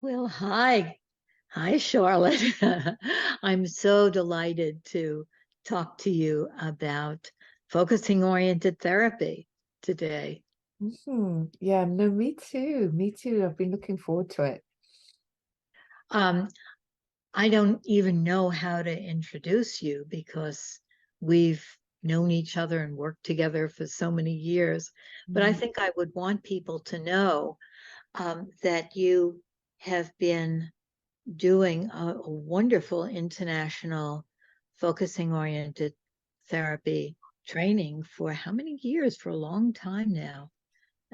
Well, hi. Hi, Charlotte. I'm so delighted to talk to you about focusing oriented therapy today. Yeah, no, me too. Me too. I've been looking forward to it. Um, I don't even know how to introduce you because we've known each other and worked together for so many years. But I Mm. think I would want people to know that you have been doing a wonderful international focusing oriented therapy training for how many years? For a long time now.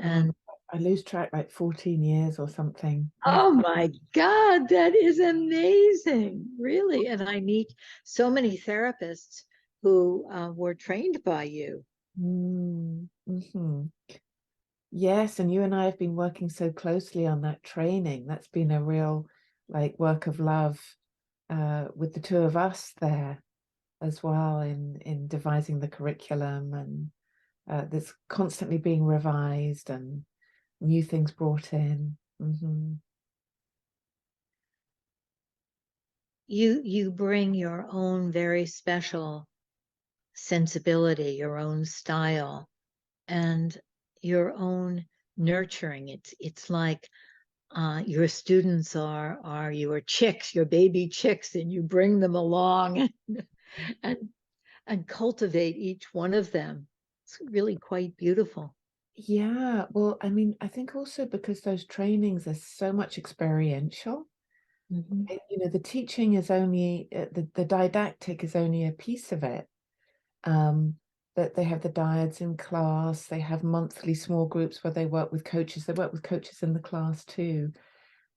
God, And I lose track like 14 years or something. oh my God, that is amazing, really. And I meet so many therapists who were trained by you. Mm-hmm. Yes, and you and I have been working so closely on that training. That's been a real like work of love with the two of us there as well in devising the curriculum and that's constantly being revised and new things brought in. You bring your own very special sensibility, your own style, and your own nurturing. It's like your students are your chicks, your baby chicks, and you bring them along and and cultivate each one of them. It's really quite beautiful. Yeah, well, I mean, I think also because those trainings are so much experiential, Mhm. the teaching is only the didactic is only a piece of it. Um, that they have the dyads in class, they have monthly small groups where they work with coaches. They work with coaches in the class too,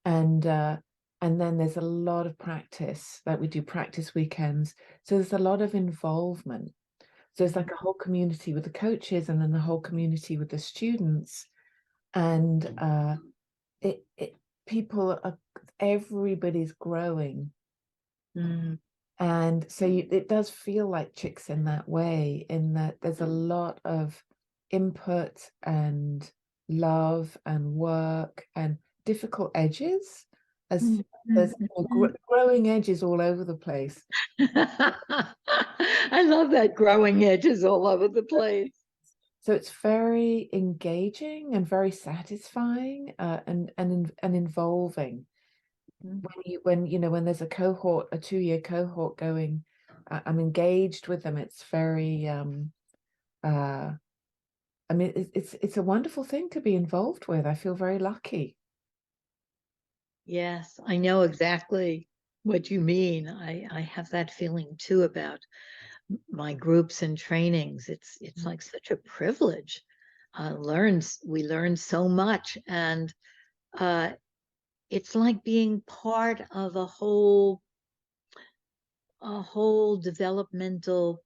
and uh, and then there's a lot of practice. Like we do practice weekends, so there's a lot of involvement. So it's Mhm. like a whole community with the coaches, and then the whole community with the students and it people are everybody's growing Mm. and so it does feel like chicks in that way in that there's a lot of input and love and work and difficult edges as Mhm. there's Mhm. growing edges all over the place. I love that growing edges all over the place. So it's very engaging and very satisfying and involving Mhm. when there's a cohort, a 2-year cohort going, I'm engaged with them. It's very uh I mean it's a wonderful thing to be involved with. I feel very lucky. Yes, I know exactly what you mean. I have that feeling too about my groups and trainings. It's like such a privilege. We learn so much, and uh, it's like being part of a whole developmental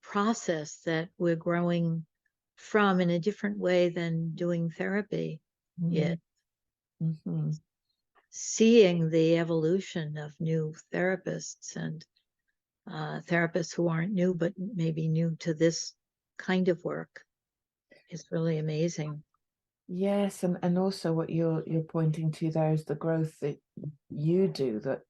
process that we're growing from in a different way than doing therapy. Yeah, Mm, mhm. seeing the evolution of new therapists and therapists who aren't new, but maybe new to this kind of work is really amazing. Yes, and also what you're pointing to there is the growth that you do, that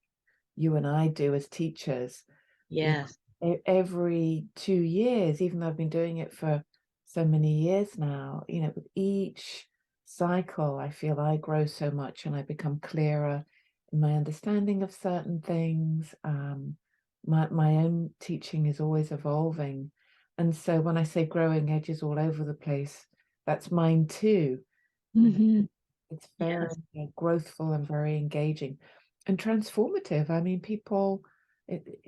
you and I do as teachers. You Yes. every 2 years, even though I've been doing it for so many years now, with each cycle, I feel I grow so much and I become clearer in my understanding of certain things. My own teaching is always evolving. And so when I say growing edges all over the place, that's mine too. Hmm. It's very Yes. growthful and very engaging and transformative. I mean,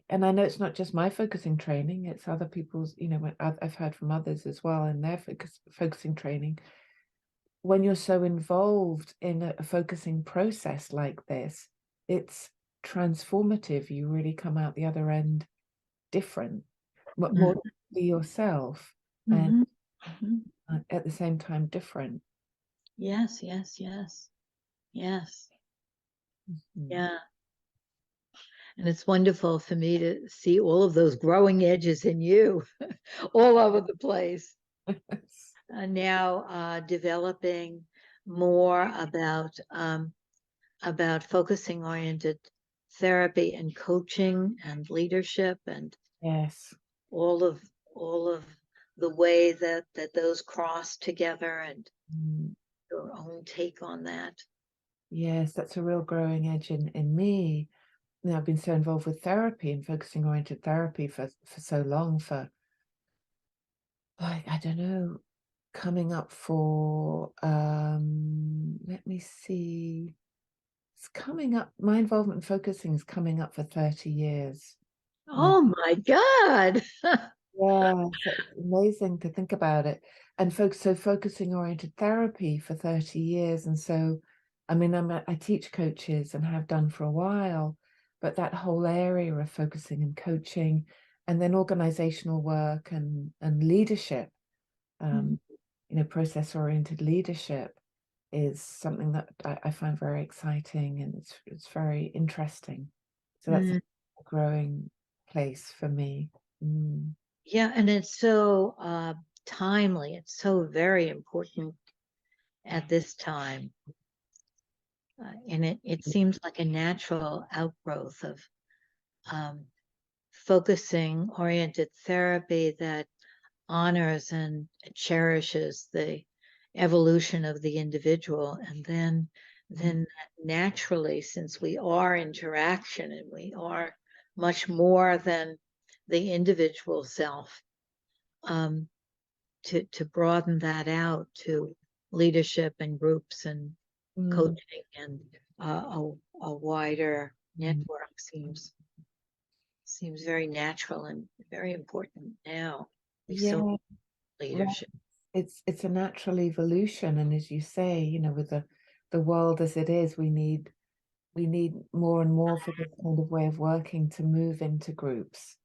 and I know it's not just my focusing training, it's other people's, when I've heard from others as well in their focusing training. When you're so involved in a focusing process like this, it's transformative. You really come out the other end different, but more yourself and Hmm. Hmm. at the same time different. Yes, yes, yes, yes. Mhm. Yeah. And it's wonderful for me to see all of those growing edges in you all over the place. Now developing more about about focusing oriented therapy and coaching and leadership and Yes. all of the way that those cross together and Mm. your own take on that. Yes, that's a real growing edge in me. You know, I've been so involved with therapy and focusing oriented therapy for so long, for I don't know, coming up for let me see. It's coming up, my involvement in focusing is coming up for 30 years. Oh my God. Yeah, so it's amazing to think about it. And focusing oriented therapy for 30 years. And so, I mean, I teach coaches and have done for a while, but that whole area of focusing and coaching, and then organizational work and leadership, Mhm. you know, process oriented leadership is something that I find very exciting, and it's very interesting. So that's a Mm. growing place for me. Mm. Yeah, and it's so timely. It's so very important at this time. And it seems like a natural outgrowth of um, focusing oriented therapy that honors and cherishes the evolution of the individual. And then naturally, since we are interaction and we are much more than the individual self, um, to broaden that out to leadership and groups and Mm. coaching and a wider Mm. network seems very natural and very important now. We so Yeah, right. leadership. It's a natural evolution, and as you say, you know, with the world as it is, we need more and more for this kind of way of working to move into groups,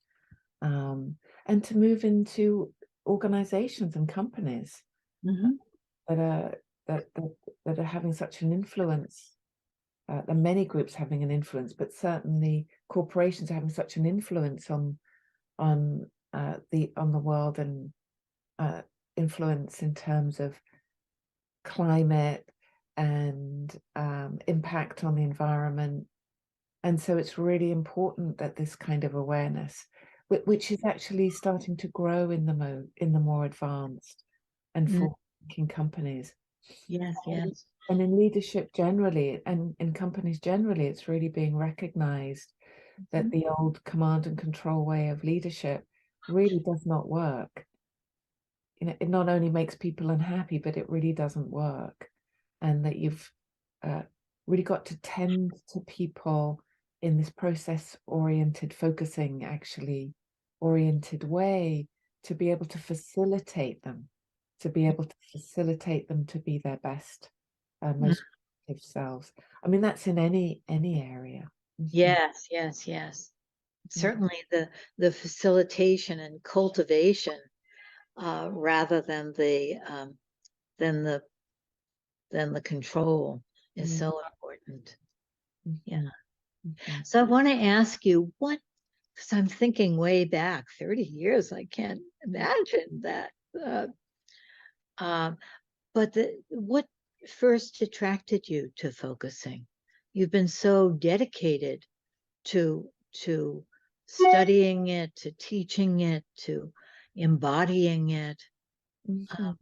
and to move into organizations and companies Mhm. that are that are having such an influence. And many groups having an influence, but certainly corporations are having such an influence on the world, and uh, influence in terms of climate and impact on the environment. And so it's really important that this kind of awareness, which is actually starting to grow in the more advanced and Mm. forward-thinking companies. Yes, yes. And in leadership generally, and in companies generally, it's really being recognized that Mhm. the old command and control way of leadership really does not work. You know, it not only makes people unhappy, but it really doesn't work. And that you've uh, really got to tend to people in this process oriented, focusing actually oriented way, to be able to facilitate them, to be their best, Mm. most productive selves. I mean, that's in any area. Mhm. Yes, yes, yes. Mm. Certainly the facilitation and cultivation rather than the than the control is Mm. so important. Yeah. Mhm. Mhm. So I want to ask you what, because I'm thinking way back 30 years, I can't imagine that. Um, but what first attracted you to focusing? You've been so dedicated to studying it, to teaching it, to embodying it. Mhm.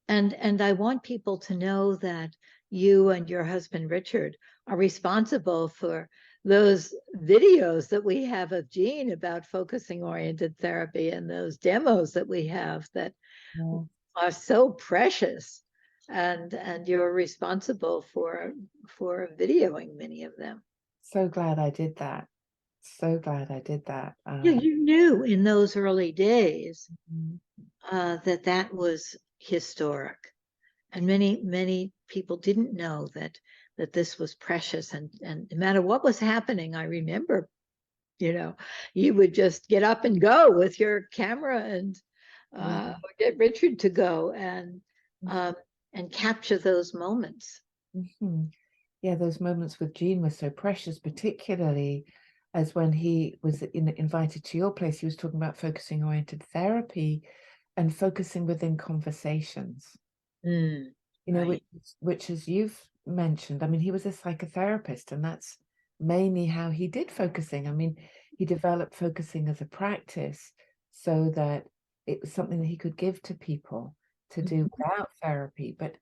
And I want people to know that you and your husband Richard are responsible for those videos that we have of Jean about focusing oriented therapy and those demos that we have that Yeah. are so precious. And you're responsible for videoing many of them. So glad I did that. So glad I did that. You knew in those early days Mm. that that was historic. And many people didn't know that this was precious, and no matter what was happening, I remember, you would just get up and go with your camera and Yeah. or get Richard to go um, and capture those moments. Mhm. Yeah, those moments with Gene were so precious, particularly as when he was invited to your place, he was talking about focusing oriented therapy and focusing within conversations, you know, Right. which as you've mentioned, I mean, he was a psychotherapist, and that's mainly how he did focusing. I mean, he developed focusing as a practice so that it was something that he could give to people to do without therapy. But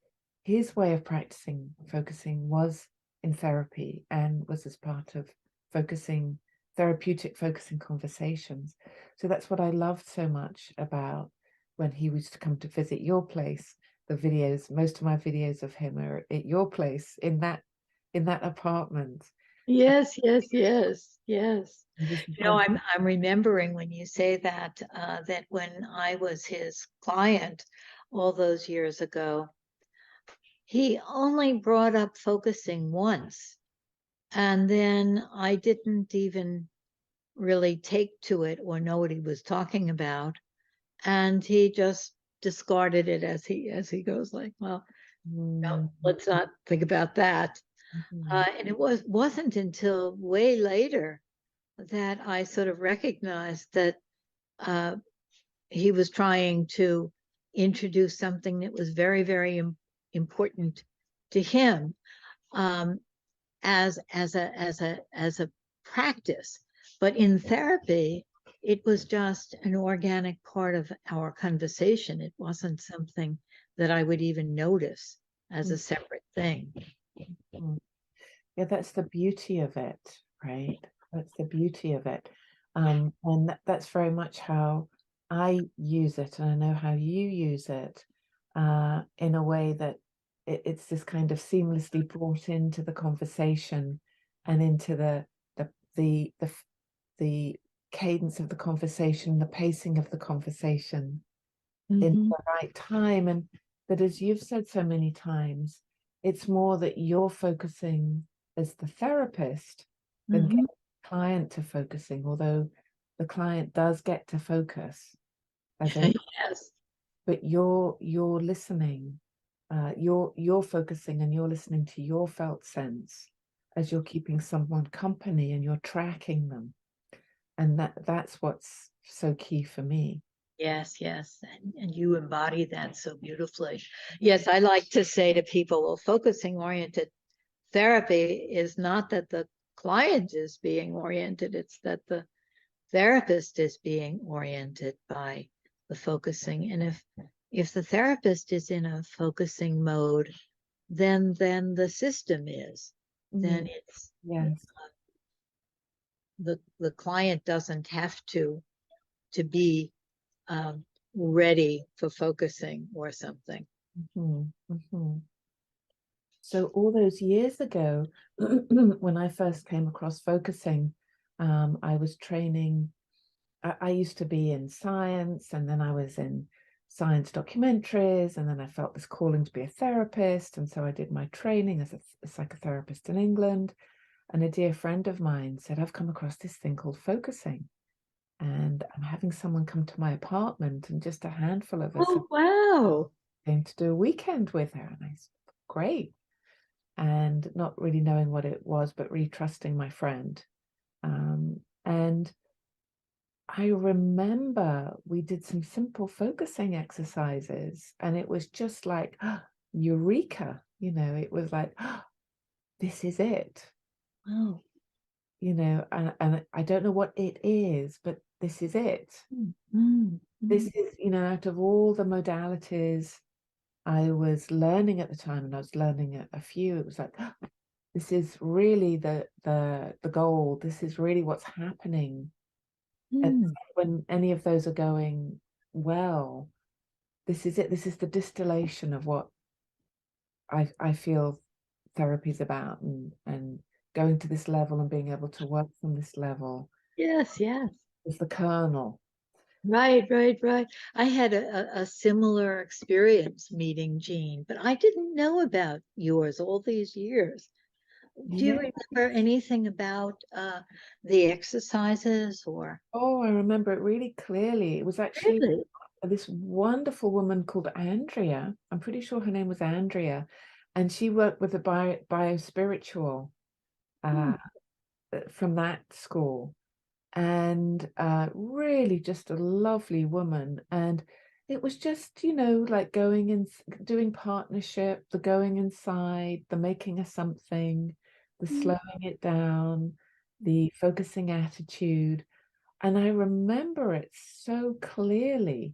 his way of practicing focusing was in therapy and was as part of focusing, therapeutic focusing conversations. So that's what I loved so much about when he used to come to visit your place. The videos, most of my videos of him are at your place in that apartment. Yes, yes, yes, yes. It was You know, wonderful. I'm remembering when you say that that when I was his client all those years ago, he only brought up focusing once, and then I didn't even really take to it or know what he was talking about, and he just discarded it as he goes like, well, no, Mm, let's not think about that. mhm, And it wasn't until way later that I sort of recognized that uh, he was trying to introduce something that was very, very important to him, um, as a practice. But in therapy, it was just an organic part of our conversation. It wasn't something that I would even notice as a separate thing. mhm. Yeah, that's the beauty of it, right? That's the beauty of it. And that's very much how I use it, and I know how you use it, in a way that it's this kind of seamlessly brought into the conversation and into the the the f- the cadence of the conversation, the pacing of the conversation in Mm-hmm. the right time. And that, as you've said so many times, it's more that you're focusing as the therapist than getting Mm-hmm. the client to focusing, although the client does get to focus as a, Yes. but you're listening, you're focusing and you're listening to your felt sense as you're keeping someone company and you're tracking them. And that's what's so key for me. Yes, yes. And you embody that so beautifully. Yes, I like to say to people, well, focusing oriented therapy is not that the client is being oriented, it's that the therapist is being oriented by the focusing. And if the therapist is in a focusing mode, then the system is. Then Mm, it's yes. the client doesn't have to be ready for focusing or something. Mhm, mhm. So all those years ago, when I first came across focusing, I was training. I used to be in science, and then I was in science documentaries, and then I felt this calling to be a therapist, and so I did my training as a psychotherapist in England. And a dear friend of mine said, "I've come across this thing called focusing, and I'm having someone come to my apartment, and just a handful of us are Oh, wow. going to do a weekend with her." And I said, "Great." And not really knowing what it was, but really trusting my friend. And I remember we did some simple focusing exercises, and it was just like, eureka, it was like, this is it, Wow. and I don't know what it is, but this is it. Mm, This mm, is, out of all the modalities I was learning at the time, and I was learning a few, it was like, this is really the goal. This is really what's happening. And mm. when any of those are going well, this is it. This is the distillation of what I feel therapy is about, and going to this level and being able to work from this level Yes, yes. is the kernel. Right, right, right. I had a similar experience meeting Jean, but I didn't know about yours all these years. Do you Yeah. remember anything about the exercises or Oh, I remember it really clearly. It was actually really? this wonderful woman called Andrea. I'm pretty sure her name was Andrea, and she worked with the bio spiritual Hmm. from that school, and really just a lovely woman. And it was just, you know, like going in, doing partnership, the going inside, the making of something, the slowing it down, the focusing attitude. And I remember it so clearly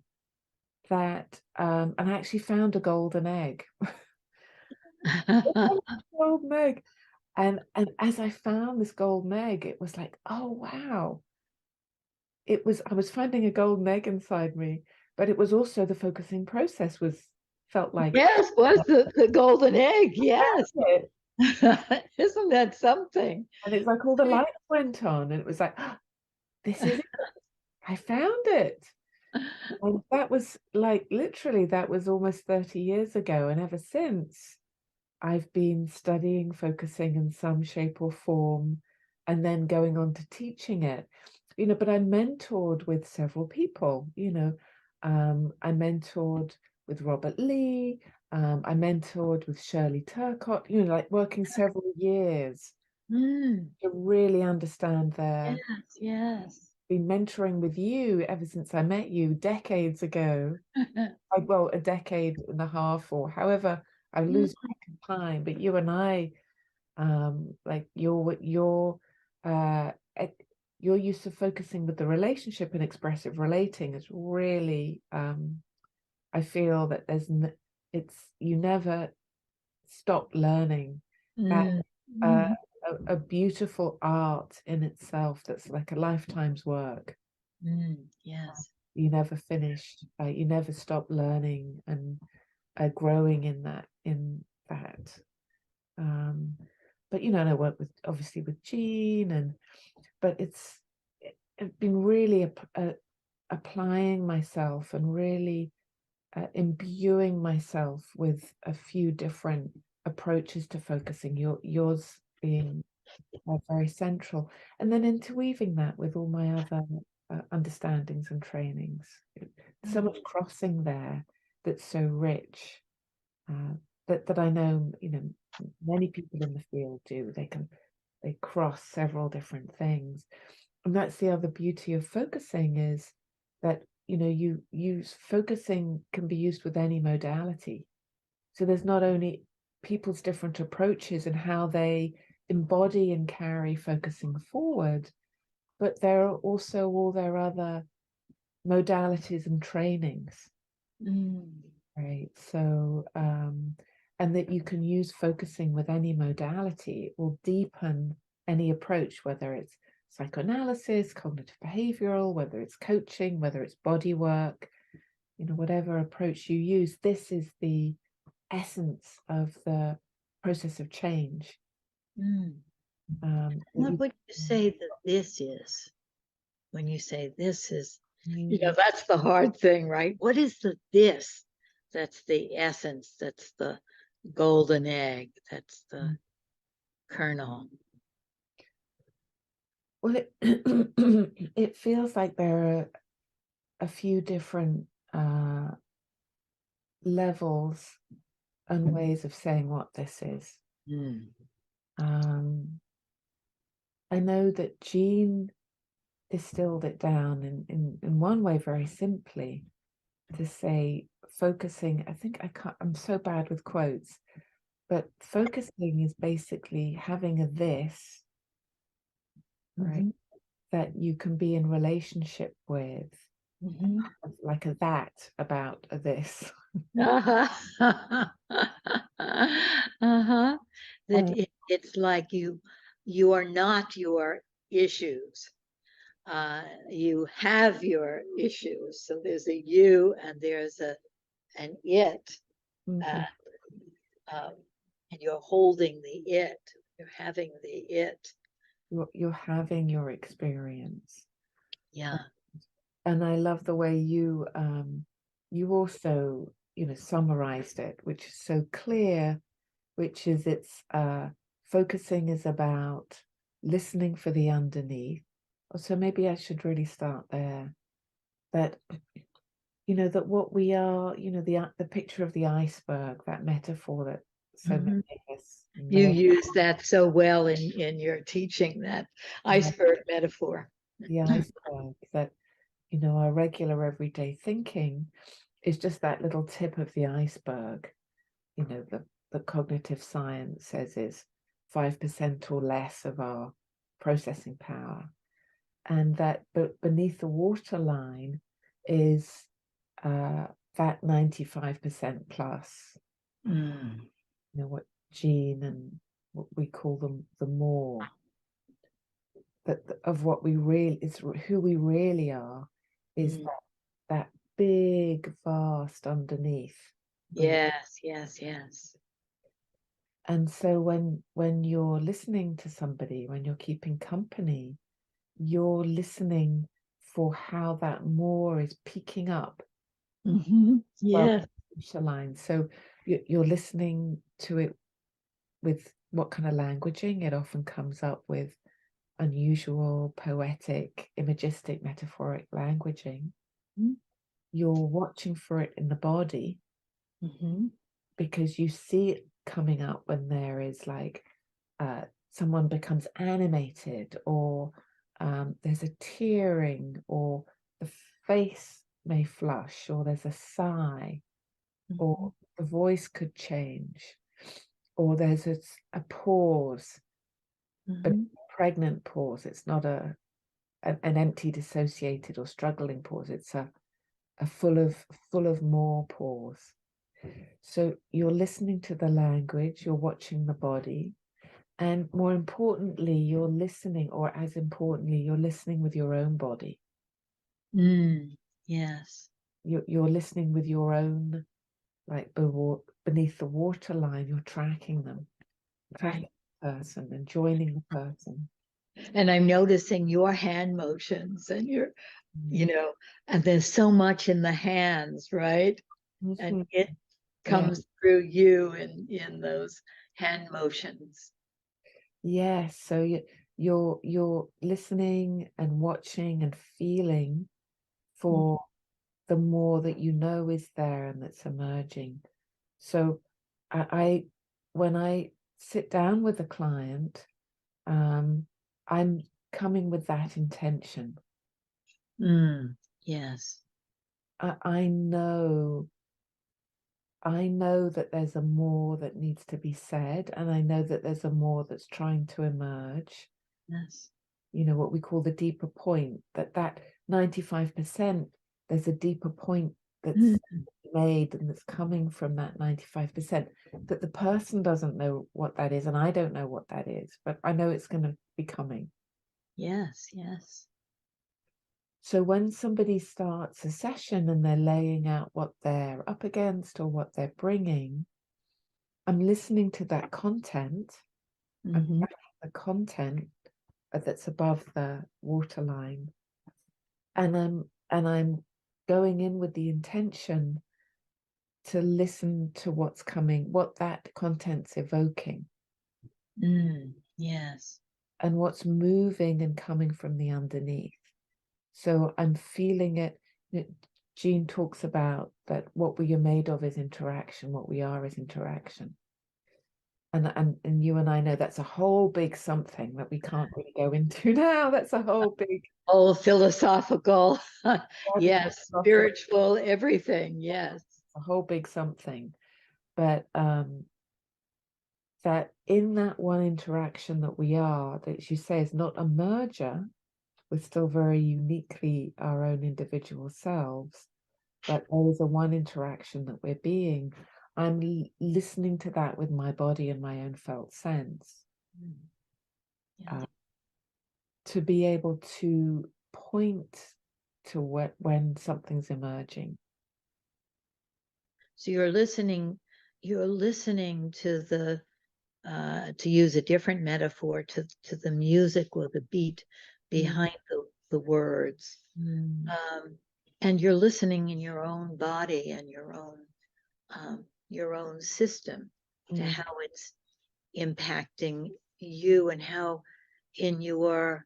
that, and I actually found a golden egg. Golden egg. And as I found this golden egg, it was like, oh wow. I was finding a golden egg inside me, but it was also the focusing process felt like Yes, was the golden egg. Yes. it. Isn't that something? And it's like all the lights went on, and it was like, "Ah, this is it. I found it." And that was like literally that was almost 30 years ago. And ever since, I've been studying focusing in some shape or form and then going on to teaching it. You know, but I mentored with several people, you know. I mentored with Robert Lee, I mentored with Shirley Turcott, you know, like working several years Mm, to really understand yes, their, yes. been mentoring with you ever since I met you decades ago. Well, a decade and a half or however, I Mm, lose track of time, but you and I, like uh your use of focusing with the relationship and expressive relating is really, I feel that it's, you never stop learning that, mm, uh, mm, a beautiful art in itself that's like a lifetime's work. yes. You never finish, you never stop learning and growing in that. Um, but you know, and I work with obviously with Jean, and but it's been really applying myself and really imbuing myself with a few different approaches to focusing. Yours being very central, and then interweaving that with all my other understandings and trainings. So much crossing there that's so rich, uh, that I know, you know, many people in the field do. They cross several different things, and that's the other beauty of focusing is that, you know, you use focusing can be used with any modality. So there's not only people's different approaches and how they embody and carry focusing forward, but there are also all their other modalities and trainings, Mm, right? So, and that you can use focusing with any modality. It will deepen any approach, whether it's psychoanalysis, cognitive behavioral, whether it's coaching, whether it's body work, you know, whatever approach you use, this is the essence of the process of change. mm. What would you say that this is when you say this is, that's the hard thing, right? What is the this? That's the essence. That's the golden egg. That's the kernel. Well, it feels like there are a few different levels and ways of saying what this is. Mm. I know that Jean distilled it down in one way very simply to say focusing. I think I'm so bad with quotes, but focusing is basically having a this, right, that you can be in relationship with, like a that about a this. Uh-huh. Uh-huh. That it's like you are not your issues. You have your issues. So there's a you and there's an it. Uh, um, and you're holding the it. You're having the it. You're having your experience. Yeah. And I love the way you also, you know, summarized it, which is so clear, which is it's focusing is about listening for the underneath. So maybe I should really start there. That, you know, that what we are, you know, the picture of the iceberg, that metaphor that so many of us You know. use that so well in your teaching, that Yeah, iceberg metaphor. the iceberg, that, you know, our regular everyday thinking. is just that little tip of the iceberg. You know, the cognitive science says is 5% or less of our processing power, and that but beneath the waterline is that 95% plus. Mm. You know, what Jean and what we call them the more, that of what we really is, who we really are, is Mm. that big vast underneath the. Yes, yes, yes. And so when you're listening to somebody, when you're keeping company, you're listening for how that more is peaking up above Yes. the line. So you're listening to it with what kind of languaging. It often comes up with unusual, poetic, imagistic, metaphoric languaging. Mm-hmm. You're watching for it in the body, Mm-hmm. because you see it coming up when there is like someone becomes animated, or there's a tearing, or the face may flush, or there's a sigh, or the voice could change, or there's a pause, but Mm-hmm. a pregnant pause. It's not an empty, dissociated, or struggling pause. It's a full of more pause. So you're listening to the language, you're watching the body, and more importantly, you're listening, or as importantly, you're listening with your own body. Mm. Yes. You're listening with your own, like beneath the waterline, you're tracking them, tracking the person and joining the person. And I'm noticing your hand motions and your, you know, and there's so much in the hands, right? And Mhm. it Yeah. comes through you in those hand motions. Yes. So you're listening and watching and feeling for the more that you know is there and that's emerging. So I when I sit down with a client, I'm coming with that intention. Mm. Yes. I know that there's a more that needs to be said, and I know that there's a more that's trying to emerge. Yes. You know, what we call the deeper point, that 95%, there's a deeper point that's made and that's coming from that 95%, that the person doesn't know what that is, and I don't know what that is, but I know it's going to be coming. Yes. Yes. So when somebody starts a session and they're laying out what they're up against or what they're bringing, I'm listening to that content. I'm Mm-hmm. tracking the content that's above the waterline, and I'm going in with the intention to listen to what's coming, what that content's evoking, Mm. Yes. and what's moving and coming from the underneath. So I'm feeling it. Jean talks about that what we are made of is interaction, what we are is interaction. And you and I know that's a whole big something that we can't really go into now. That's a whole big, Oh, philosophical. Yes. philosophical, Spiritual, everything. Yes. a whole big something. But that in that one interaction that we are, that you say is not a merger, we're still very uniquely our own individual selves, but there is a one interaction that we're being. I'm listening to that with my body and my own felt sense, Yeah. to be able to point to when something's emerging. So you're listening to the to use a different metaphor, to the music or the beat behind the words. And you're listening in your own body and your own system to how it's impacting you, and how in your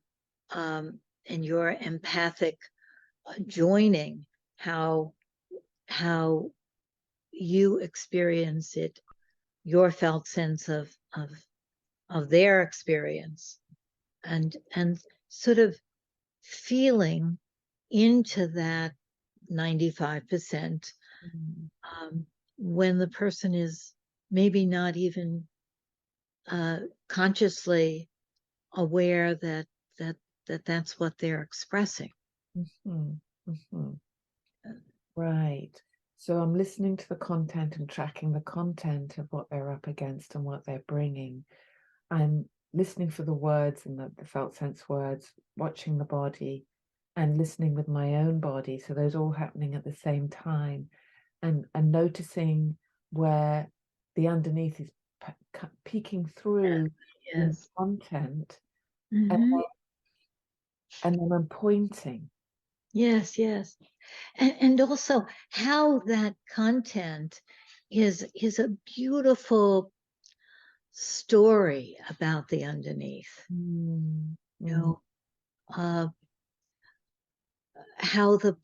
empathic joining, how you experience it, your felt sense of their experience, and sort of feeling into that 95%, Mm. when the person is maybe not even consciously aware that's what they're expressing. Mhm. Mhm. Right. So I'm listening to the content and tracking the content of what they're up against and what they're bringing. I'm listening for the words and the felt sense words, watching the body and listening with my own body. So those all happening at the same time, and noticing where the underneath is peeking through in Yes. content, and, Hmm. and then I'm pointing. Yes, yes. And also how that content is a beautiful story about the underneath. Mm, You mm, know, uh, how the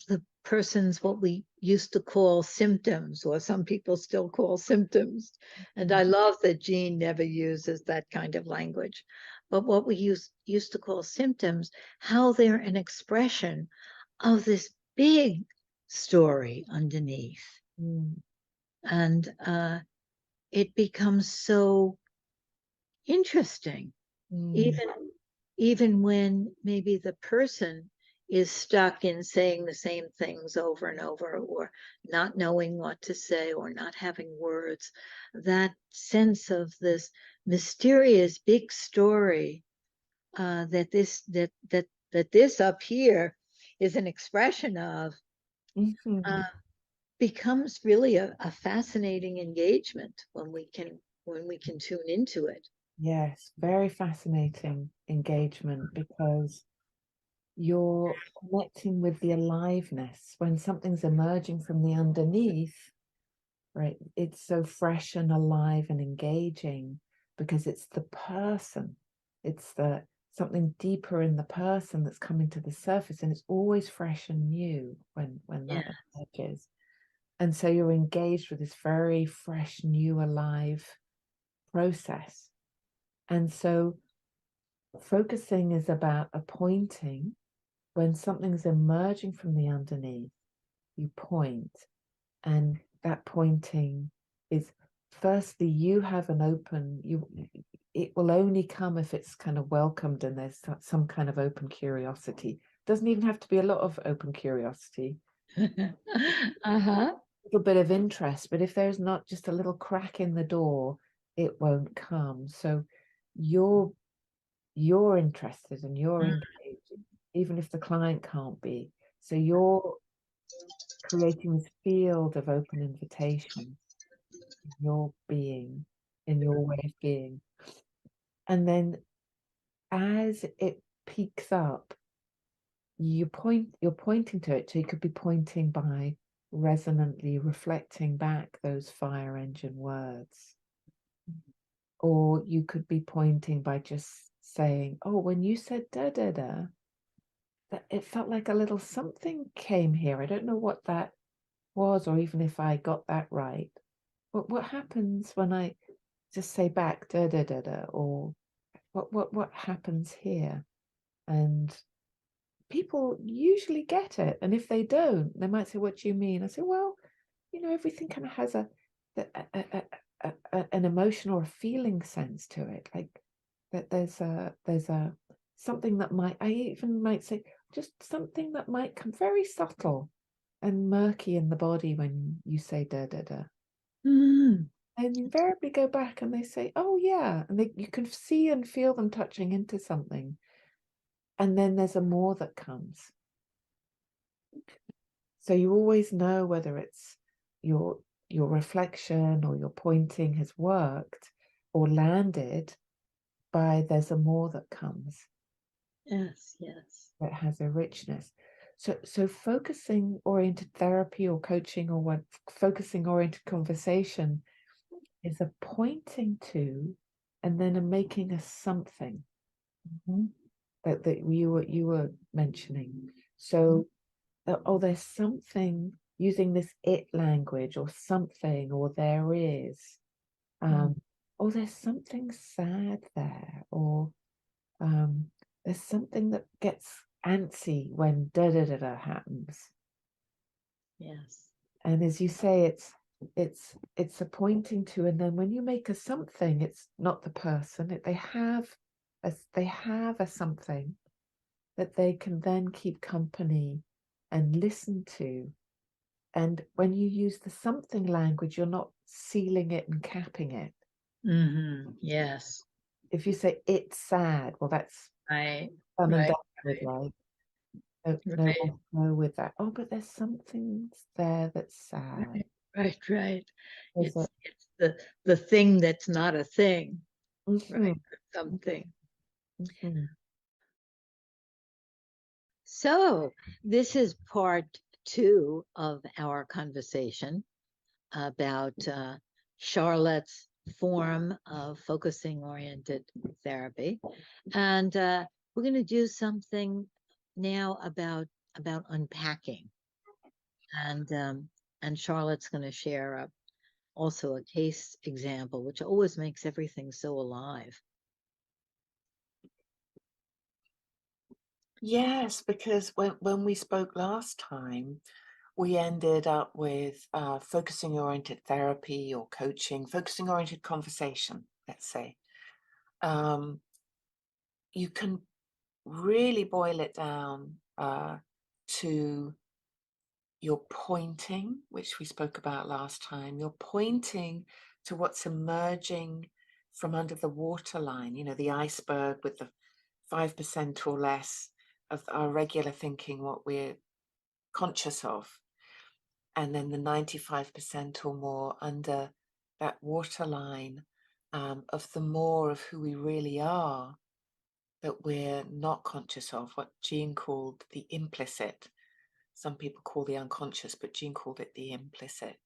person's what we used to call symptoms, or some people still call symptoms. And mm, I love that Jean never uses that kind of language. But what we used to call symptoms, how they're an expression of this big story underneath. mm, And it becomes so interesting, mm, even even when maybe the person is stuck in saying the same things over and over, or not knowing what to say, or not having words. That sense of this mysterious big story, that this up here is an expression of, uh, mhm. becomes really a fascinating engagement when we can tune into it. Yes, very fascinating engagement because you're connecting with the aliveness when something's emerging from the underneath, right? It's so fresh and alive and engaging because it's the person, it's the something deeper in the person that's coming to the surface, and it's always fresh and new when Yeah. that emerges. And so you're engaged with this very fresh, new, alive process. And so focusing is about a pointing. When something's emerging from the underneath, you point, and that pointing is, firstly, you have an open, it will only come if it's kind of welcomed and there's some kind of open curiosity. Doesn't even have to be a lot of open curiosity, Uh-huh. a little bit of interest, but if there's not just a little crack in the door, it won't come. So you're you're interested and you're engaged, even if the client can't be. So you're creating this field of open invitation in your being, in your way of being. And then as it peaks up, you're pointing to it. So you could be pointing by resonantly reflecting back those fire engine words. Or you could be pointing by just saying, oh, when you said da da da, that it felt like a little something came here. I don't know what that was, or even if I got that right. But what happens when I just say back da da da da, or what happens here? And people usually get it, and if they don't, they might say, "What do you mean?" I say, "Well, everything kind of has an emotion or a feeling sense to it, like that there's a something that I even might say just something that might come very subtle and murky in the body when you say da da da." Mm, And invariably go back and they say, "Oh yeah," and you can see and feel them touching into something, and then there's a more that comes. So you always know whether it's your your reflection or your pointing has worked or landed by there's a more that comes yes, yes. that has a richness. So focusing oriented therapy or coaching or what focusing oriented conversation is a pointing to and then a making a something. Mhm. That you were mentioning. So oh, there's something using this it language or something, or there is, Mm, or there's something sad there, or um, there's something that gets antsy when da da da da happens. yes. And as you say, it's a pointing to, and then when you make a something, it's not the person. They have a something that they can then keep company and listen to. And when you use the something language, you're not sealing it and capping it. Yes. If you say it's sad, well, that's Right. done and Right. done with, right? No Right. one can go with that. Oh, but there's something there that's sad. Right. Right. There's a It's the thing that's not a thing, right? mhm, Something. mhm. So this is part 2 of our conversation about Charlotte's form of focusing oriented therapy. And we're going to do something now about unpacking. And Charlotte's going to share also a case example, which always makes everything so alive. Yes, because when we spoke last time, we ended up with focusing oriented therapy or coaching, focusing oriented conversation, let's say. You can really boil it down to your pointing, which we spoke about last time. You're pointing to what's emerging from under the waterline, the iceberg with the 5% or less of our regular thinking, what we're conscious of, and then the 95% or more under that waterline of the more of who we really are that we're not conscious of, what Jean called the implicit. Some people call the unconscious, but Jean called it the implicit.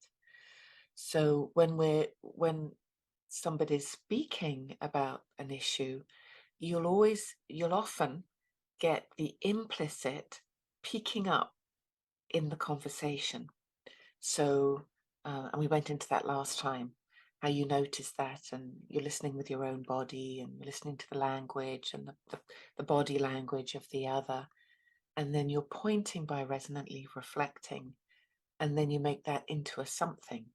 So when somebody's speaking about an issue, you'll often get the implicit peeking up in the conversation. So, and we went into that last time, how you notice that, and you're listening with your own body, and you're listening to the language and the body language of the other, and then you're pointing by resonantly reflecting, and then you make that into a something.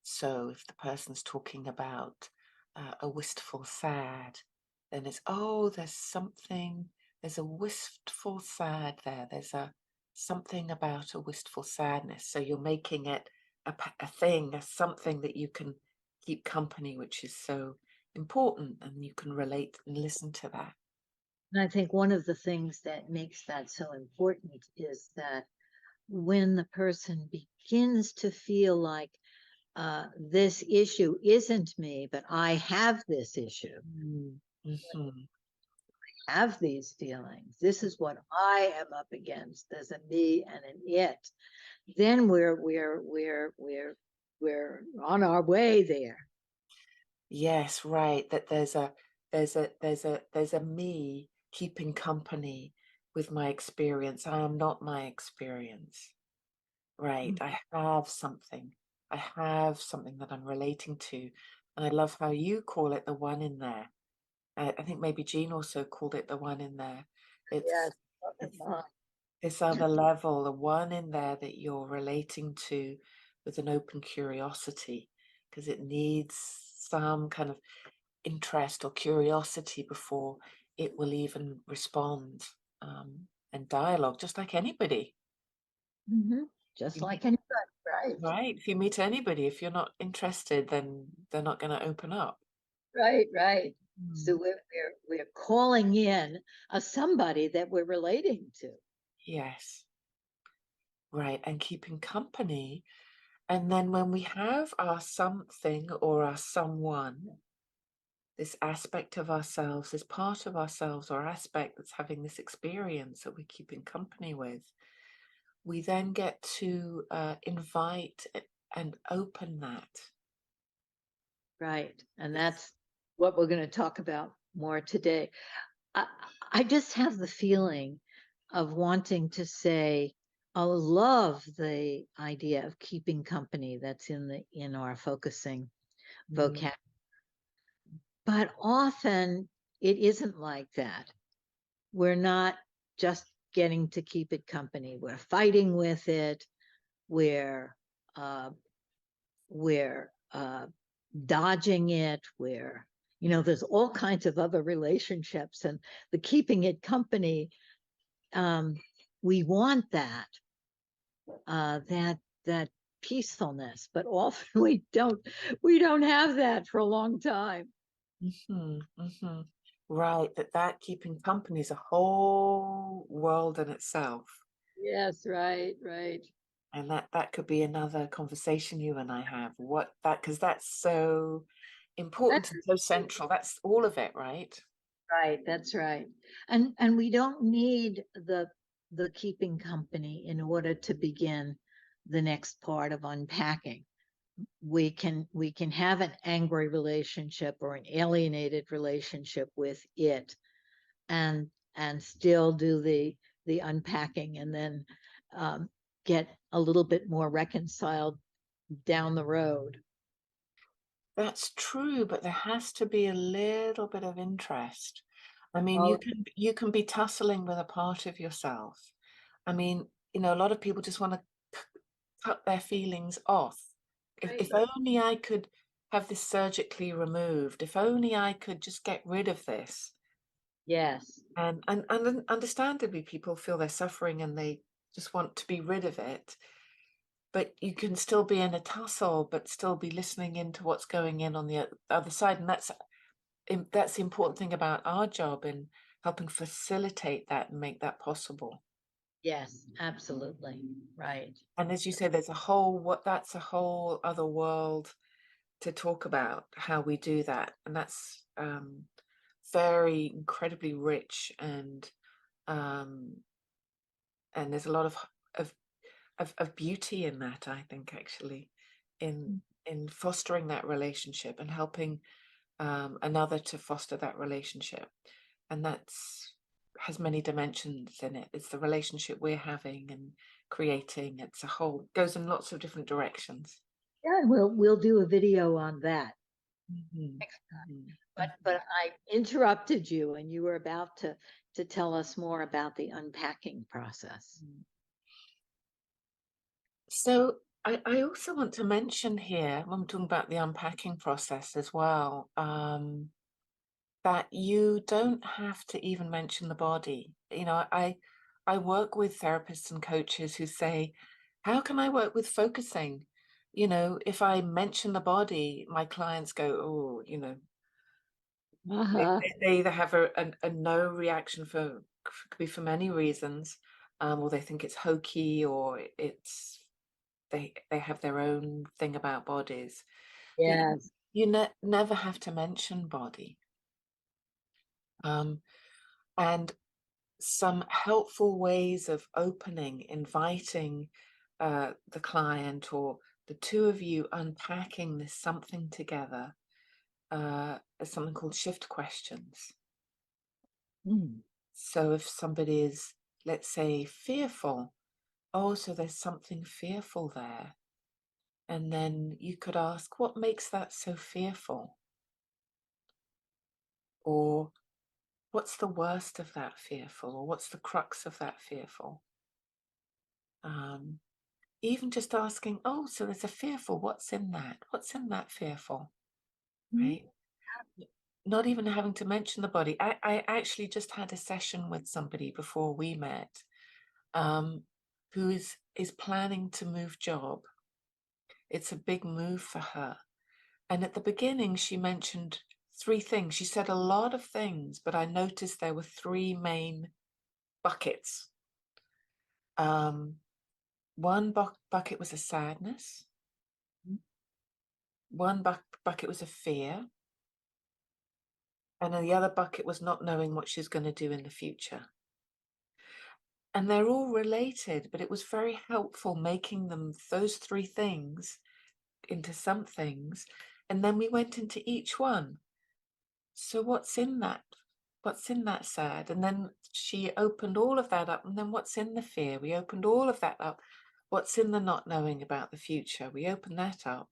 So if the person's talking about a wistful sad, then it's, oh, there's a wistful sad there. There's something about a wistful sadness. So you're making it a thing, a something that you can keep company, which is so important, and you can relate and listen to that. And I think one of the things that makes that so important is that when the person begins to feel like this issue isn't me, but I have this issue, Mm-hmm. have these feelings. This is what I am up against. There's a me and an it. Then we're on our way there. Yes, right. That there's a me keeping company with my experience. I am not my experience. Right. I have something. I have something that I'm relating to. And I love how you call it the one in there. I think maybe Jean also called it the one in there. Yes. It's this other level, the one in there that you're relating to with an open curiosity, because it needs some kind of interest or curiosity before it will even respond and dialogue, just like anybody. Just You like meet, anybody, right? right? If you meet anybody, if you're not interested, then they're not going to open up. Right, right. So Mm. we're calling in a somebody that we're relating to. Yes, right. And keeping company. And then when we have our something or our someone, this aspect of ourselves, this part of ourselves or aspect that's having this experience that we're keeping company with, we then get to invite and open that. Right. And that's what we're going to talk about more today. I just have the feeling of wanting to say, I love the idea of keeping company that's in our focusing vocabulary. But often it isn't like that. We're not just getting to keep it company. We're fighting with it. We're we're dodging it, we're, there's all kinds of other relationships, and the keeping it company, we want that peacefulness, but often we don't have that for a long time. Right, that keeping company is a whole world in itself. Yes, right. And that could be another conversation you and I have. Because that's so important and so central. That's all of it, right? Right, that's right. And we don't need the keeping company in order to begin the next part of unpacking. We can have an angry relationship or an alienated relationship with it, and still do the unpacking, and then get a little bit more reconciled down the road. That's true, but there has to be a little bit of interest. I mean, Oh, you can be tussling with a part of yourself. I mean, a lot of people just want to cut their feelings off. If only I could have this surgically removed, if only I could just get rid of this. yes. And understandably, people feel they're suffering and they just want to be rid of it. But you can still be in a tussle, but still be listening into what's going in on the other side. And that's the important thing about our job in helping facilitate that and make that possible. Yes, absolutely. Right. And as you say, that's a whole other world to talk about, how we do that. And that's very incredibly rich, and there's a lot of beauty in that, I think, actually, in fostering that relationship and helping another to foster that relationship. And has many dimensions in it. It's the relationship we're having and creating. It's a whole, goes in lots of different directions. Yeah, and we'll do a video on that next time. But I interrupted you, and you were about to tell us more about the unpacking process. So I also want to mention here, when we're talking about the unpacking process as well, that you don't have to even mention the body. I work with therapists and coaches who say, how can I work with focusing? If I mention the body, my clients go, oh, they either have a no reaction could be for many reasons, or they think it's hokey, or they have their own thing about bodies. Yes. You never have to mention body. And some helpful ways of opening, inviting the client or the two of you unpacking this something together, is something called shift questions. So if somebody is, let's say, fearful, oh, so there's something fearful there. And then you could ask, what makes that so fearful? Or what's the worst of that fearful? Or what's the crux of that fearful? Even just asking, oh, so there's a fearful, what's in that? What's in that fearful? Right? Not even having to mention the body. I actually just had a session with somebody before we met, who is planning to move job. It's a big move for her. And at the beginning, she mentioned 3 things. She said a lot of things, but I noticed there were 3 main buckets. One bucket was a sadness. One bucket was a fear. And then the other bucket was not knowing what she's going to do in the future. And they're all related, but it was very helpful making them, those 3 things, into some things. And then we went into each one. So what's in that? What's in that sad? And then she opened all of that up. And then what's in the fear? We opened all of that up. What's in the not knowing about the future? We opened that up.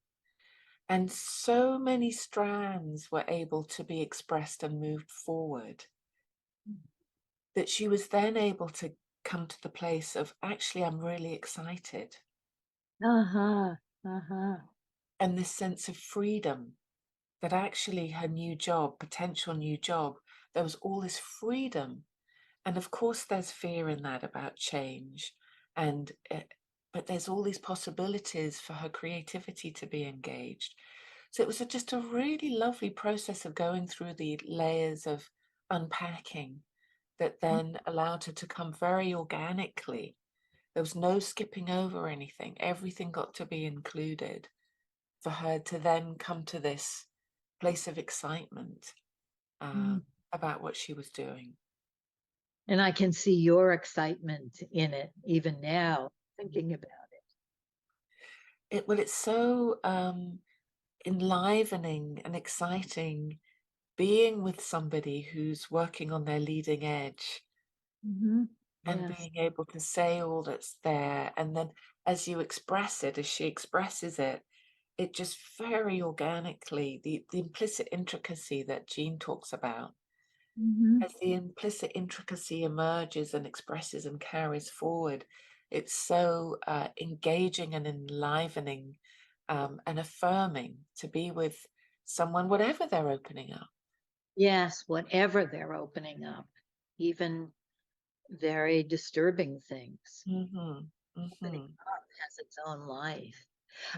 And so many strands were able to be expressed and moved forward, that she was then able to come to the place of, actually, I'm really excited. and this sense of freedom, that actually her new job, potential new job, there was all this freedom. And of course there's fear in that about change, and but there's all these possibilities for her creativity to be engaged. So it was just a really lovely process of going through the layers of unpacking that then allowed her to come very organically. There was no skipping over anything. Everything got to be included for her to then come to this place of excitement about what she was doing. And I can see your excitement in it, even now, thinking about it. Well, it's so enlivening and exciting being with somebody who's working on their leading edge and Yes. being able to say all that's there. And then as you express it, as she expresses it, it just very organically, the implicit intricacy that Jean talks about, as the implicit intricacy emerges and expresses and carries forward, it's so engaging and enlivening and affirming to be with someone, whatever they're opening up. Yes, whatever they're opening up, even very disturbing things. Opening up has its own life.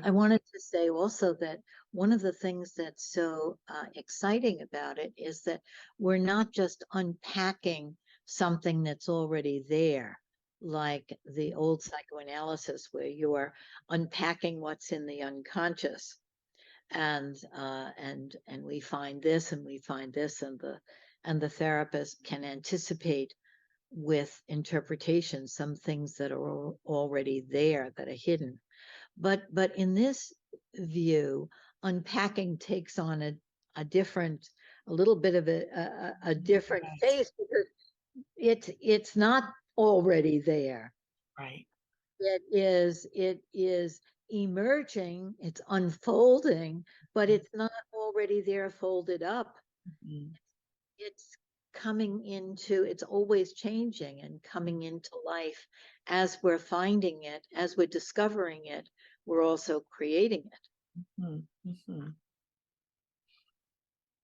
I wanted to say also that one of the things that's so exciting about it is that we're not just unpacking something that's already there, like the old psychoanalysis where you're unpacking what's in the unconscious, and we find this and we find this, and the therapist can anticipate with interpretation some things that are already there that are hidden. But in this view, unpacking takes on a different, a little bit of a different face, because it's not already there. Right. It is emerging, it's unfolding, but it's not already there folded up. It's coming into, it's always changing and coming into life as we're finding it, as we're discovering it, we're also creating it.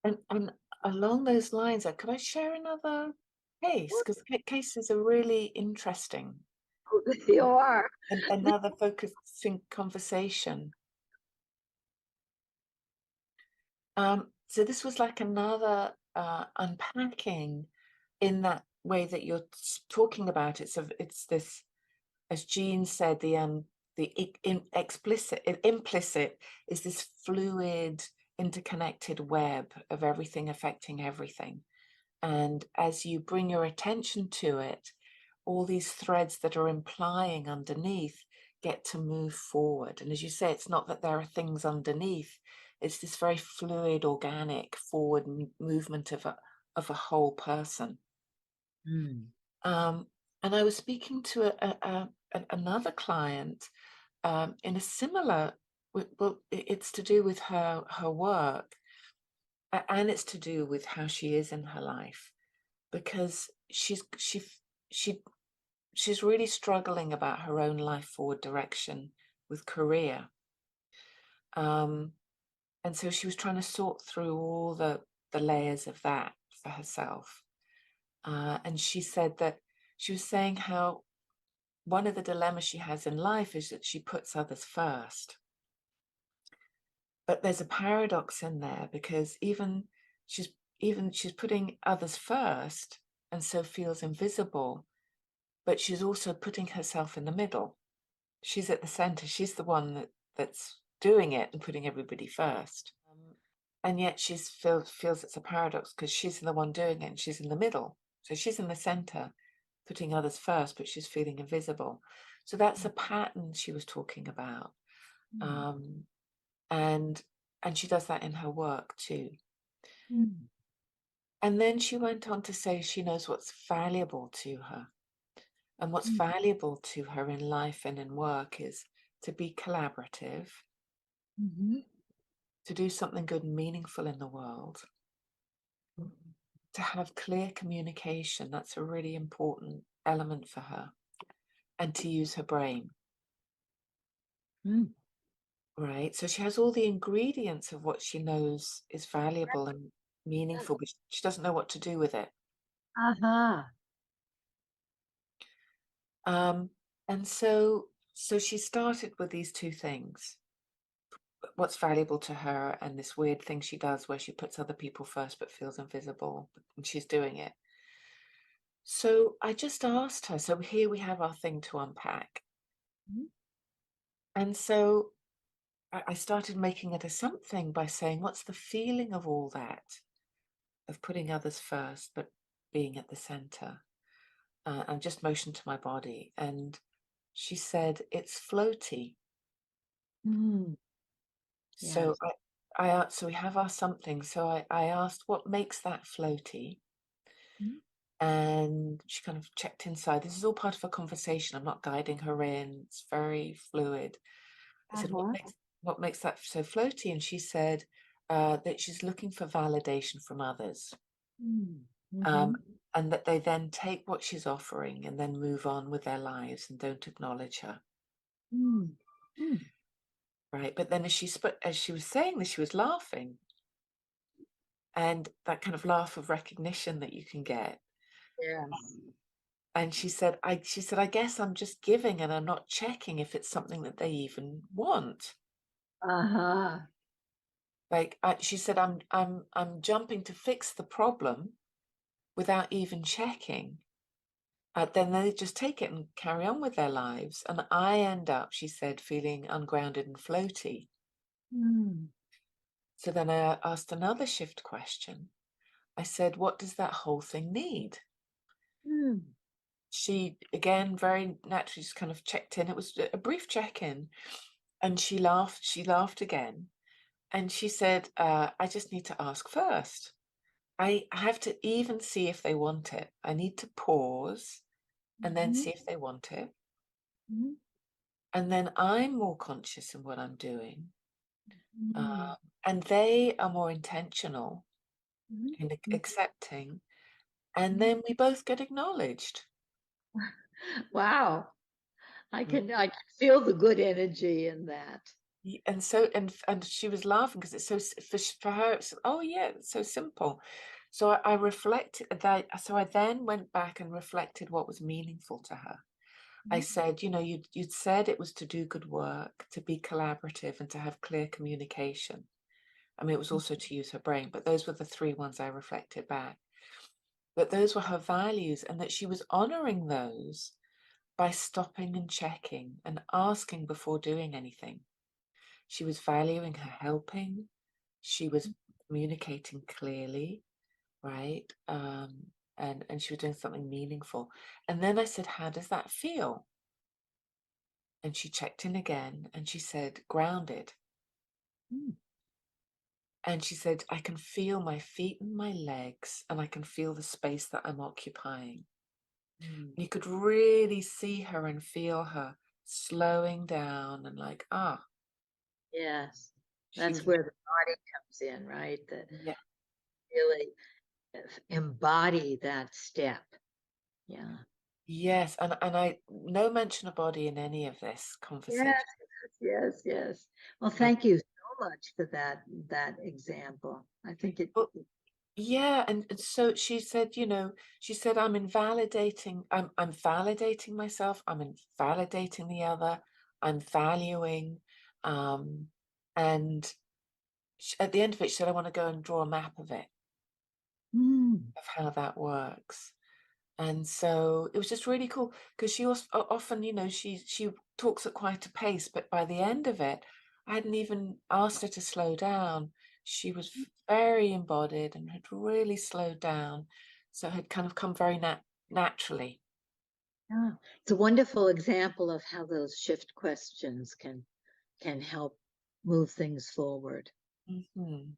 And along those lines, could I share another case? Because cases are really interesting. They are. Another focusing conversation. So this was like another unpacking in that way that you're talking about it. So it's this, as Jean said, the implicit is this fluid, interconnected web of everything affecting everything. And as you bring your attention to it, all these threads that are implying underneath get to move forward. And as you say, it's not that there are things underneath, it's this very fluid, organic forward movement of a whole person. And I was speaking to another client in a similar, well, it's to do with her work, and it's to do with how she is in her life, because she's really struggling about her own life forward direction with career. And so she was trying to sort through all the layers of that for herself. And she said that she was saying how one of the dilemmas she has in life is that she puts others first. But there's a paradox in there, because she's putting others first and so feels invisible, but she's also putting herself in the middle. She's at the center. She's the one that's doing it and putting everybody first. And yet she feels it's a paradox, because she's the one doing it and she's in the middle. So she's in the center, putting others first, but she's feeling invisible. So that's a pattern she was talking about. And she does that in her work too. And then she went on to say she knows what's valuable to her. And what's valuable to her in life and in work is to be collaborative, to do something good and meaningful in the world, to have clear communication. That's a really important element for her. And to use her brain, right? So she has all the ingredients of what she knows is valuable and meaningful, but she doesn't know what to do with it. Uh-huh. And so she started with these two things: what's valuable to her, and this weird thing she does where she puts other people first but feels invisible, and she's doing it. So I just asked her, so here we have our thing to unpack. Mhm. And so I started making it a something by saying, what's the feeling of all that, of putting others first but being at the center? And just motioned to my body, and she said, it's floaty. Mm. So Yes. so we have our something. So I asked, what makes that floaty? Mhm. And she kind of checked inside. This is all part of a conversation. I'm not guiding her in. It's very fluid. I said, Uh-huh. what makes that so floaty? And she said that she's looking for validation from others. Mm. Um, Mhm. and that they then take what she's offering and then move on with their lives and don't acknowledge her. Mm. Mm. Right. But then as she was saying this, she was laughing. And that kind of laugh of recognition that you can get. Yes. And she said, I guess I'm just giving and I'm not checking if it's something that they even want. Uh-huh. Like she said, I'm jumping to fix the problem without even checking. Then they just take it and carry on with their lives. And I end up, she said, feeling ungrounded and floaty. Mm. So then I asked another shift question. I said, what does that whole thing need? Mm. She, again, very naturally just kind of checked in. It was a brief check-in. And she laughed again. And she said, I just need to ask first. I have to even see if they want it. I need to pause and then Mhm. see if they want it. Mhm. And then I'm more conscious in what I'm doing. Mm. And they are more intentional Mhm. in Mhm. accepting. And Mhm. then we both get acknowledged. Wow. I Mm. can feel the good energy in that. And so and she was laughing because it's so for her it's, oh yeah, it's so simple. So I reflected that. So I then went back and reflected what was meaningful to her. I Mhm. said, you'd said it was to do good work, to be collaborative, and to have clear communication. I mean, it was also to use her brain, but those were the three ones I reflected back. That those were her values, and that she was honoring those by stopping and checking and asking before doing anything. She was valuing her helping. She was communicating clearly, right? And she was doing something meaningful. And then I said, how does that feel? And she checked in again and she said, grounded. Mm. And she said, I can feel my feet and my legs, and I can feel the space that I'm occupying. Mm. You could really see her and feel her slowing down and like, Yes. she That's was, where the body comes in, right? That yeah. really embody that step. Yeah. Yes, and I no mention of body in any of this Yes, conversation. yes, yes. Well, Uh, thank you so much for that example. I think it. But yeah, and so she said, she said, I'm validating myself, I'm invalidating the other, I'm valuing, um, and at the end of it, she said, I want to go and draw a map of it, Mm. of how that works. And so it was just really cool because she also often, she talks at quite a pace, but by the end of it, I hadn't even asked her to slow down. She was very embodied and had really slowed down. So it had kind of come very naturally. Yeah. It's a wonderful example of how those shift questions can help move things forward. Hmm.